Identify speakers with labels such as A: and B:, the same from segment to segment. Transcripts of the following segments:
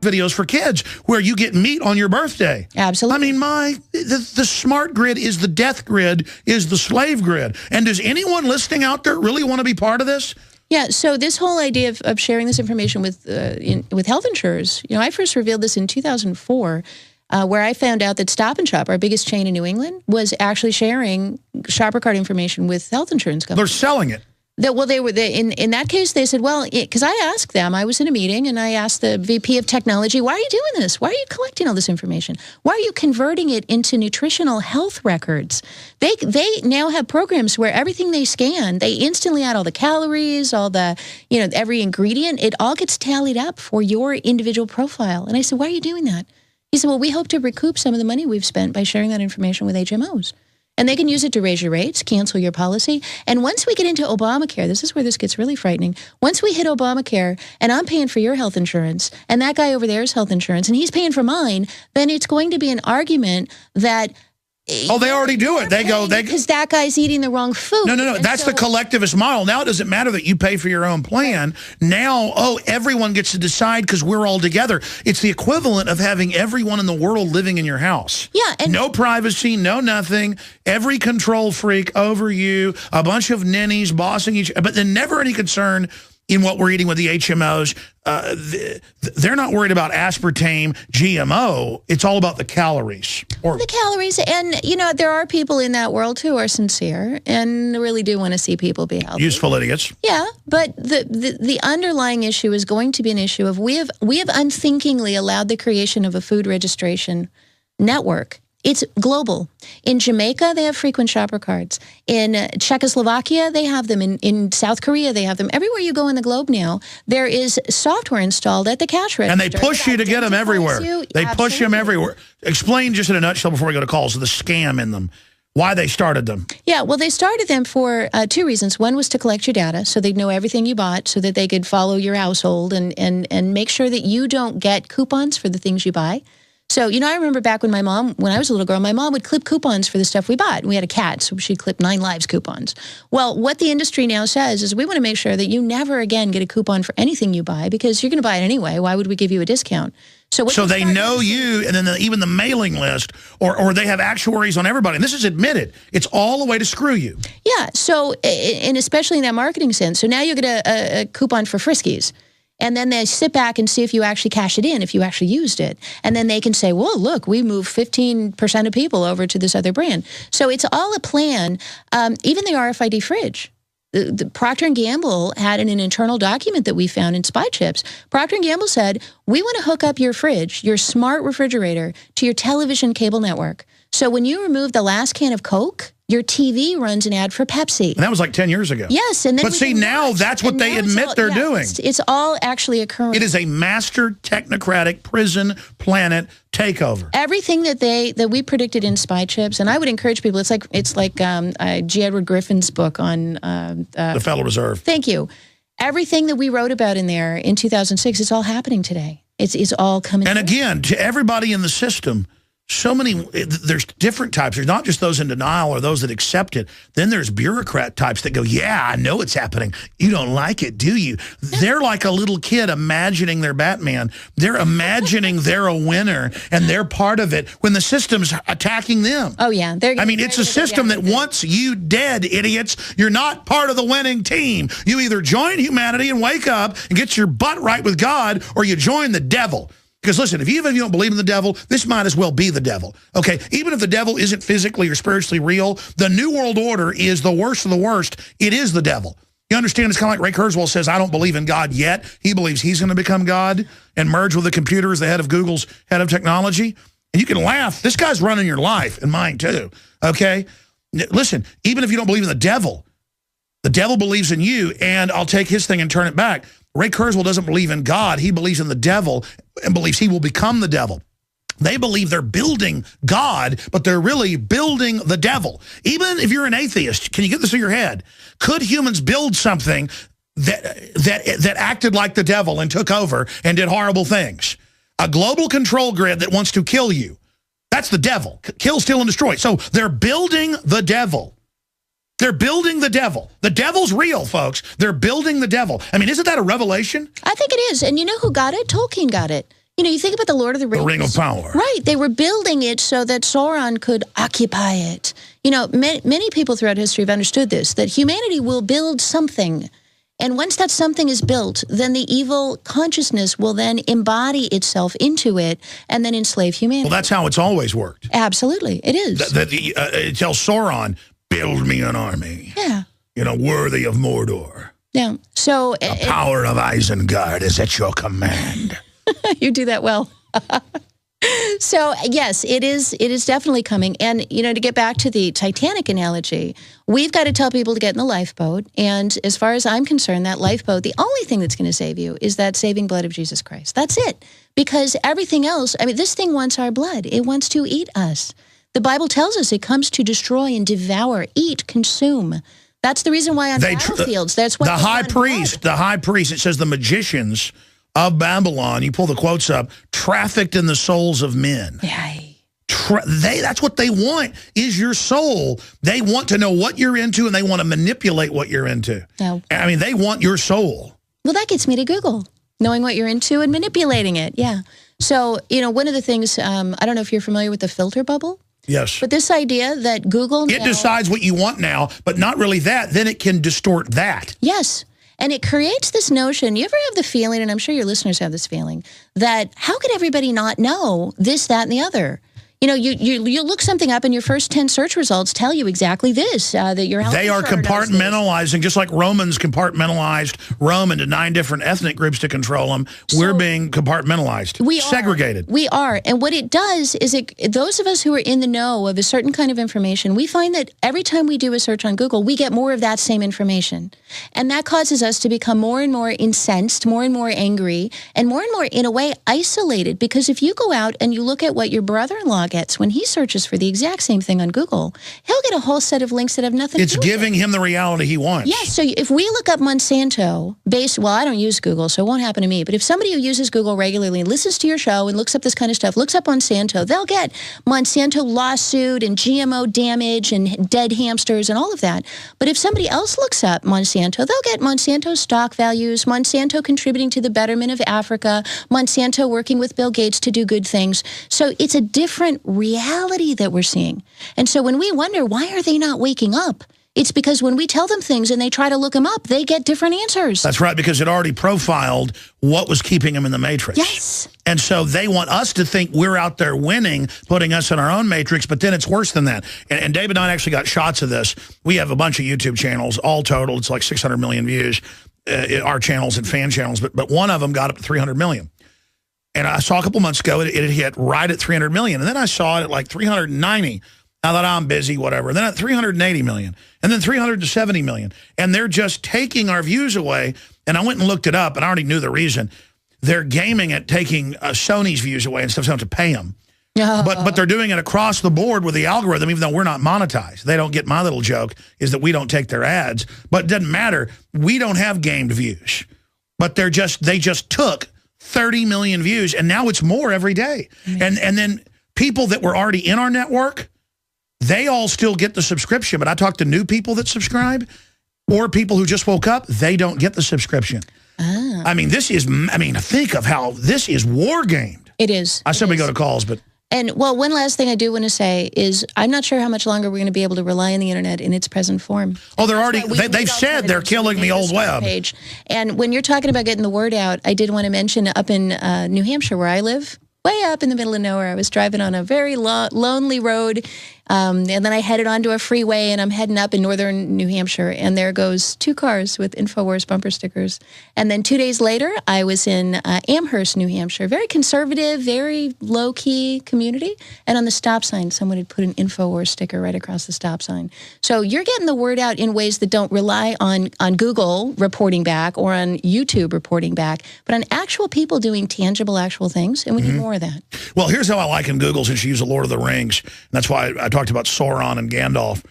A: videos for kids where you get meat on your birthday.
B: Absolutely.
A: I mean, the smart grid is the death grid, is the slave grid. And does anyone listening out there really want to be part of this?
B: Yeah, so this whole idea of sharing this information with health insurers, I first revealed this in 2004, where I found out that Stop & Shop, our biggest chain in New England, was actually sharing shopper card information with health insurance companies.
A: They're selling it.
B: In that case, they said, well, because I asked them, I was in a meeting, and I asked the VP of technology, why are you doing this? Why are you collecting all this information? Why are you converting it into nutritional health records? They now have programs where everything they scan, they instantly add all the calories, all the, every ingredient. It all gets tallied up for your individual profile. And I said, why are you doing that? He said, well, we hope to recoup some of the money we've spent by sharing that information with HMOs. And they can use it to raise your rates, cancel your policy. And once we get into Obamacare, this is where this gets really frightening. Once we hit Obamacare, and I'm paying for your health insurance, and that guy over there's health insurance, and he's paying for mine, then it's going to be an argument that...
A: Oh, they already do it.
B: Because that guy's eating the wrong food.
A: No. That's the collectivist model. Now it doesn't matter that you pay for your own plan. Now, everyone gets to decide because we're all together. It's the equivalent of having everyone in the world living in your house.
B: Yeah. And
A: no privacy, no nothing. Every control freak over you, a bunch of ninnies bossing each, but then never any concern in what we're eating with the HMOs. They're not worried about aspartame, GMO. It's all about the calories.
B: The calories. And, there are people in that world who are sincere and really do want to see people be healthy.
A: Useful idiots.
B: Yeah, but the underlying issue is going to be an issue of we have unthinkingly allowed the creation of a food registration network. It's global. In Jamaica, they have frequent shopper cards. In Czechoslovakia, they have them. In South Korea, they have them. Everywhere you go in the globe now, there is software installed at the cash register.
A: And they push you to get them everywhere. They push them everywhere. Explain just in a nutshell before we go to calls, the scam in them, why they started them.
B: Yeah, well, they started them for two reasons. One was to collect your data so they'd know everything you bought so that they could follow your household and make sure that you don't get coupons for the things you buy. So, I remember back when when I was a little girl, my mom would clip coupons for the stuff we bought. We had a cat, so she'd clip 9 Lives coupons. Well, what the industry now says is we want to make sure that you never again get a coupon for anything you buy because you're going to buy it anyway. Why would we give you a discount?
A: So they know you, and then even the mailing list, or they have actuaries on everybody. And this is admitted. It's all a way to screw you.
B: Yeah, so, and especially in that marketing sense. So now you get a coupon for Friskies. And then they sit back and see if you actually cash it in, if you actually used it. And then they can say, well, look, we moved 15% of people over to this other brand. So it's all a plan. Even the RFID fridge. The Procter & Gamble had in an internal document that we found in Spy Chips. Procter & Gamble said, we want to hook up your fridge, your smart refrigerator, to your television cable network. So when you remove the last can of Coke, your TV runs an ad for Pepsi.
A: And that was like 10 years ago.
B: Yes. And then
A: but see, now that's what they admit they're doing.
B: It's all actually occurring.
A: It is a master technocratic prison planet takeover.
B: Everything that we predicted in Spy Chips, and I would encourage people, it's like G. Edward Griffin's book on...
A: the Federal Reserve.
B: Thank you. Everything that we wrote about in there in 2006, it's all happening today. It's all coming.
A: And again, to everybody in the system... there's different types. There's not just those in denial or those that accept it. Then there's bureaucrat types that go, yeah, I know it's happening. You don't like it, do you? They're like a little kid imagining they're Batman. They're imagining they're a winner and they're part of it when the system's attacking them.
B: Oh, yeah.
A: It's a system that wants you dead, idiots. You're not part of the winning team. You either join humanity and wake up and get your butt right with God, or you join the devil. Because listen, if you don't believe in the devil, this might as well be the devil. Okay, even if the devil isn't physically or spiritually real, the New World Order is the worst of the worst. It is the devil. You understand? It's kind of like Ray Kurzweil says, I don't believe in God yet. He believes he's going to become God and merge with the computer as the head of Google's head of technology. And you can laugh. This guy's running your life and mine too. Okay? Listen, even if you don't believe in the devil believes in you, and I'll take his thing and turn it back. Ray Kurzweil doesn't believe in God. He believes in the devil and believes he will become the devil. They believe they're building God, but they're really building the devil. Even if you're an atheist, can you get this in your head? Could humans build something that acted like the devil and took over and did horrible things? A global control grid that wants to kill you. That's the devil. Kill, steal, and destroy. So they're building the devil. They're building the devil. The devil's real, folks. They're building the devil. I mean, isn't that a revelation?
B: I think it is. And you know who got it? Tolkien got it. You know, you think about the Lord of the Rings.
A: The Ring of Power.
B: Right. They were building it so that Sauron could occupy it. You know, many people throughout history have understood this, that humanity will build something. And once that something is built, then the evil consciousness will then embody itself into it and then enslave humanity.
A: Well, that's how it's always worked.
B: Absolutely. It is.
A: It tells Sauron, build me an army.
B: Yeah.
A: You know, worthy of Mordor.
B: Yeah. So
A: the power of Isengard is at your command.
B: You do that well. So, yes, it is definitely coming. And, you know, to get back to the Titanic analogy, we've got to tell people to get in the lifeboat. And as far as I'm concerned, that lifeboat, the only thing that's going to save you is that saving blood of Jesus Christ. That's it. Because everything else, I mean, this thing wants our blood. It wants to eat us. The Bible tells us it comes to destroy and devour, eat, consume. That's the reason why on battlefields, that's what
A: the high priest, it says the magicians of Babylon, you pull the quotes up, trafficked in the souls of men.
B: Yeah.
A: That's what they want, is your soul. They want to know what you're into, and they want to manipulate what you're into.
B: No.
A: I mean, they want your soul.
B: Well, that gets me to Google, knowing what you're into and manipulating it. Yeah. So, you know, one of the things, I don't know if you're familiar with the filter bubble.
A: Yes.
B: But this idea that Google
A: It decides what you want now, but not really that. Then it can distort that.
B: Yes. And it creates this notion, you ever have the feeling, and I'm sure your listeners have this feeling, that how could everybody not know this, that, and the other? You know, you look something up and your first 10 search results tell you exactly this, that your health
A: They are compartmentalizing, just like Romans compartmentalized Rome into 9 different ethnic groups to control them. So we're being compartmentalized, segregated.
B: We are. And what it does is those of us who are in the know of a certain kind of information, we find that every time we do a search on Google, we get more of that same information. And that causes us to become more and more incensed, more and more angry, and more, in a way, isolated. Because if you go out and you look at what your brother-in-law gets when he searches for the exact same thing on Google, he'll get a whole set of links that have nothing to do with it.
A: It's giving him the reality he wants.
B: Yes, so if we look up Monsanto, well, I don't use Google, so it won't happen to me, but if somebody who uses Google regularly and listens to your show and looks up this kind of stuff, looks up Monsanto, they'll get Monsanto lawsuit and GMO damage and dead hamsters and all of that. But if somebody else looks up Monsanto, they'll get Monsanto stock values, Monsanto contributing to the betterment of Africa, Monsanto working with Bill Gates to do good things. So it's a different reality that we're seeing. And so when we wonder, why are they not waking up? It's because when we tell them things and they try to look them up, they get different answers.
A: That's right, because it already profiled what was keeping them in the matrix.
B: Yes.
A: And so they want us to think we're out there winning, putting us in our own matrix, but then it's worse than that. And David and I actually got shots of this. We have a bunch of YouTube channels, all total. It's like 600 million views, our channels and fan channels, but one of them got up to 300 million. And I saw a couple months ago, it hit right at 300 million. And then I saw it at like 390. I thought, I'm busy, whatever. And then at 380 million. And then 370 million. And they're just taking our views away. And I went and looked it up, and I already knew the reason. They're gaming at taking Sony's views away and stuff, so I don't have to pay them. But they're doing it across the board with the algorithm, even though we're not monetized. They don't get my little joke, is that we don't take their ads. But it doesn't matter. We don't have gamed views. But they just took 30 million views, and now it's more every day. And then people that were already in our network, they all still get the subscription. But I talk to new people that subscribe, or people who just woke up, they don't get the subscription.
B: Ah.
A: I mean, think of how this is war gamed.
B: It is.
A: I said we go to calls, but...
B: And, well, one last thing I do want to say is I'm not sure how much longer we're going to be able to rely on the Internet in its present form.
A: Oh, they've said they're killing the old web.
B: Page. And when you're talking about getting the word out, I did want to mention up in New Hampshire, where I live, way up in the middle of nowhere, I was driving on a very lonely road, and then I headed onto a freeway, and I'm heading up in northern New Hampshire, and there goes 2 cars with InfoWars bumper stickers. And then 2 days later, I was in Amherst, New Hampshire, very conservative, very low-key community, and on the stop sign, someone had put an InfoWars sticker right across the stop sign. So you're getting the word out in ways that don't rely on Google reporting back or on YouTube reporting back, but on actual people doing tangible, actual things, and we need more of that.
A: Well, here's how I liken Google, since you use the Lord of the Rings. And that's why I talked about Sauron and Gandalf.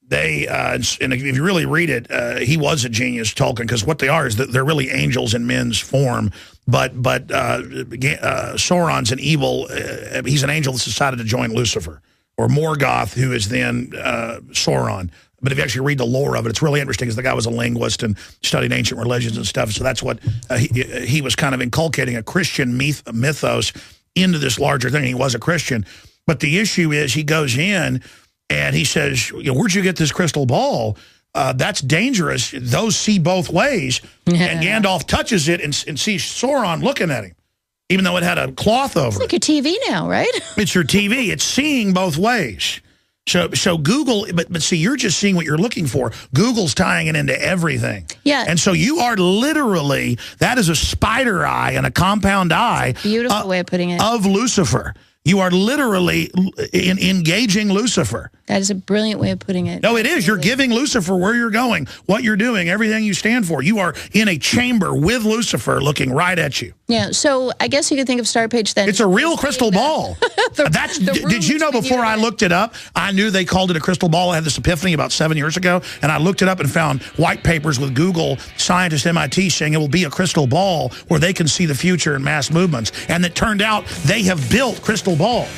A: They, and if you really read it, he was a genius, Tolkien, because what they are is that they're really angels in men's form. But Sauron's an evil, he's an angel that's decided to join Lucifer, or Morgoth, who is then Sauron. But if you actually read the lore of it, it's really interesting because the guy was a linguist and studied ancient religions and stuff. So that's what he was kind of inculcating, a Christian mythos into this larger thing. He was a Christian. But the issue is he goes in and he says, where'd you get this crystal ball? That's dangerous. Those see both ways. And Gandalf touches it and sees Sauron looking at him, even though it had a cloth over it.
B: It's like your TV now, right?
A: It's your TV. It's seeing both ways. So Google, but see, you're just seeing what you're looking for. Google's tying it into everything.
B: Yeah.
A: And so you are literally, that is a spider eye and a compound eye.
B: Beautiful way of putting it.
A: Of Lucifer. You are literally engaging Lucifer.
B: That is a brilliant way of putting it.
A: No, it is. You're giving Lucifer where you're going, what you're doing, everything you stand for. You are in a chamber with Lucifer looking right at you.
B: Yeah, so I guess you could think of Startpage then.
A: It's a real crystal ball. Did you know before I looked it up, I knew they called it a crystal ball. I had this epiphany about 7 years ago, and I looked it up and found white papers with Google scientists, MIT, saying it will be a crystal ball where they can see the future in mass movements. And it turned out they have built crystal balls.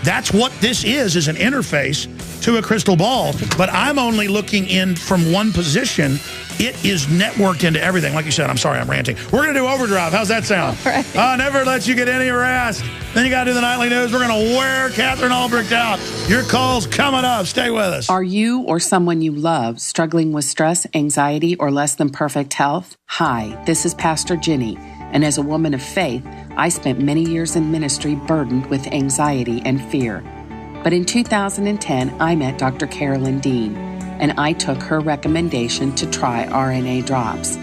A: That's what this is an interface to a crystal ball. But I'm only looking in from one position. It is networked into everything. Like you said, I'm sorry, I'm ranting. We're going to do overdrive. How's that sound?
B: Right.
A: Never let you get any rest. Then you got to do the nightly news. We're going to wear Catherine Albrecht out. Your call's coming up. Stay with us.
C: Are you or someone you love struggling with stress, anxiety, or less than perfect health? Hi, this is Pastor Ginny. And as a woman of faith, I spent many years in ministry burdened with anxiety and fear. But in 2010, I met Dr. Carolyn Dean, and I took her recommendation to try RNA drops.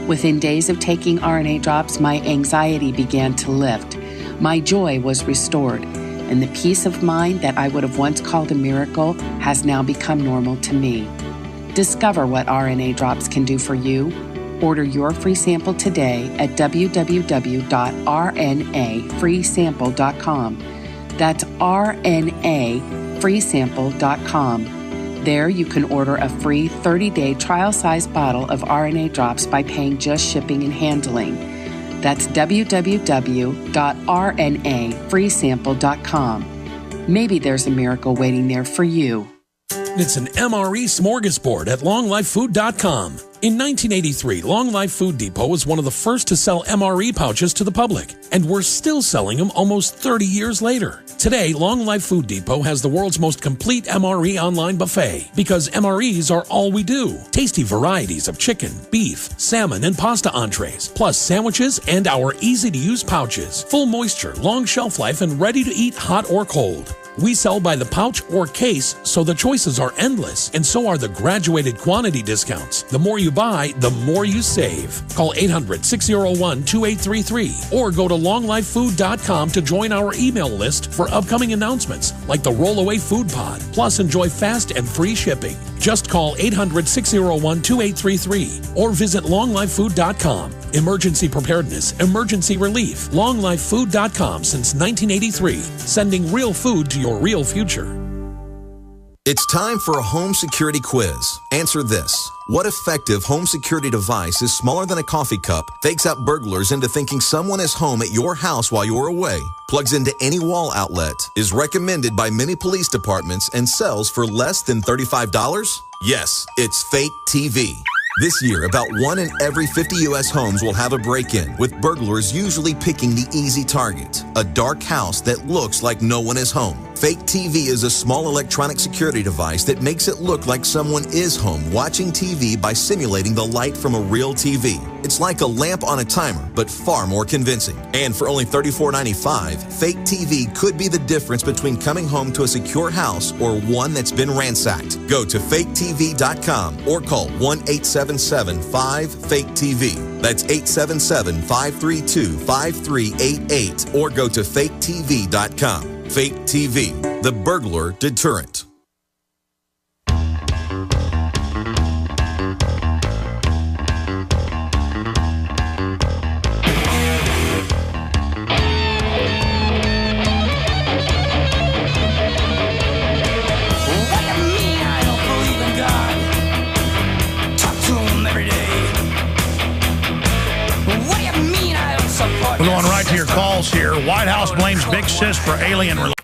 C: Within days of taking RNA drops, my anxiety began to lift. My joy was restored, and the peace of mind that I would have once called a miracle has now become normal to me. Discover what RNA drops can do for you. Order your free sample today at www.rnafreesample.com. That's rnafreesample.com. There you can order a free 30-day trial-size bottle of RNA drops by paying just shipping and handling. That's www.rnafreesample.com. Maybe there's a miracle waiting there for you.
D: It's an MRE smorgasbord at longlifefood.com. In 1983, Long Life Food Depot was one of the first to sell MRE pouches to the public, and we're still selling them almost 30 years later. Today, Long Life Food Depot has the world's most complete MRE online buffet, because MREs are all we do. Tasty varieties of chicken, beef, salmon, and pasta entrees, plus sandwiches and our easy-to-use pouches. Full moisture, long shelf life, and ready to eat hot or cold. We sell by the pouch or case, so the choices are endless, and so are the graduated quantity discounts. The more you buy, the more you save. Call 800-601-2833 or go to longlifefood.com to join our email list for upcoming announcements like the Rollaway Food Pod. Plus, enjoy fast and free shipping. Just call 800-601-2833 or visit longlifefood.com. Emergency preparedness, emergency relief. longlifefood.com since 1983, sending real food to your real future.
E: It's time for a home security quiz. Answer this. What effective home security device is smaller than a coffee cup, fakes out burglars into thinking someone is home at your house while you're away, plugs into any wall outlet, is recommended by many police departments, and sells for less than $35? Yes, it's Fake TV. This year, about 1 in every 50 U.S. homes will have a break-in, with burglars usually picking the easy target, a dark house that looks like no one is home. Fake TV is a small electronic security device that makes it look like someone is home watching TV by simulating the light from a real TV. It's like a lamp on a timer, but far more convincing. And for only $34.95, Fake TV could be the difference between coming home to a secure house or one that's been ransacked. Go to faketv.com or call 1-877-5-FAKE-TV. That's 877-532-5388 or go to faketv.com. Fake TV, the burglar deterrent.
A: We're going right to your calls here. White House blames Big Sis for alien relations.